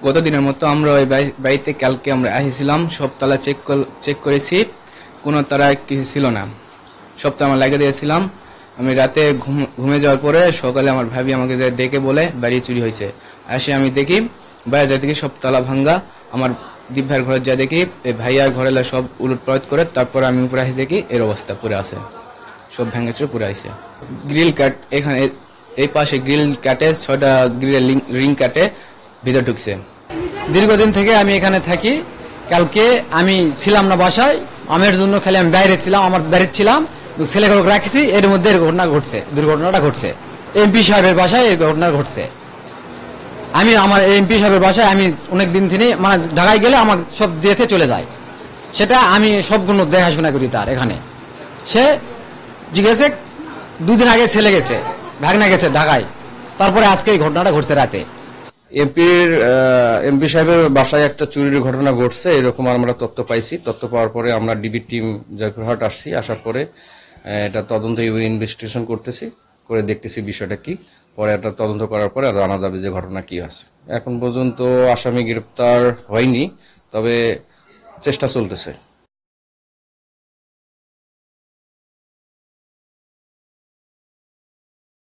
গত দিনের মতো আমরা ওই বাড়িতে কালকে আমরা আসছিলাম, সব তালা চেক করেছি, কোনো তারা কিছু ছিল না, সব তালা লাগিয়ে দিয়েছিলাম। আমি রাতে ঘুমে যাওয়ার পরে সকালে আমার ভাবি আমাকে ডেকে বলে বাড়ি চুরি হয়েছে। আসে আমি দেখি বাইরে যা দেখি সব তালা ভাঙ্গা। আমার দীপ ভাইয়ের ঘরে যা দেখি ভাইয়ার ঘরে সব উলট পালট করে, তারপর আমি উপরে আসি দেখি এর অবস্থা পুরো আছে, সব ভেঙেছে পুরো আছে। গ্রিল কাট এখানে এই পাশে গ্রিল কাটে, 6টা গ্রিলের রিং কাটে ভিতর ঢুকছে। দীর্ঘদিন থেকে আমি এখানে থাকি। কালকে আমি ছিলাম না বাসায়, আমের জন্য খালি আমি বাইরে ছিলাম, আমার বাইরে ছিলাম, ছেলেগুলোকে রাখছি, এর মধ্যে দুর্ঘটনাটা ঘটছে। এমপি সাহেবের বাসায় এই ঘটনা ঘটছে। আমি আমার এমপি সাহেবের বাসায় আমি অনেক দিন থেকে মানে ঢাকায় গেলে আমার সব দিয়েতে চলে যায়, সেটা আমি সবগুলো দেখাশোনা করি তার। এখানে সে জিজ্ঞেসে 2 দিন আগে ছেলে গেছে, ভাগনা গেছে ঢাকায়, তারপরে আজকে এই ঘটনাটা ঘটছে রাতে। এমপি সাহেবের বাসায় একটা চুরির ঘটনা ঘটছে, এরকম আমরা তথ্য পাইছি। তথ্য পাওয়ার পরে আমরা ডিবি টিম জয়পুরহাট আসছি। আসার পরে এটা তদন্ত ইনভেস্টিগেশন করতেছি, করে দেখতেছি বিষয়টা কি। পরে একটা তদন্ত করার পরে জানা যাবে যে ঘটনা কি আছে। এখন পর্যন্ত আসামি গ্রেপ্তার হয়নি, তবে চেষ্টা চলতেছে।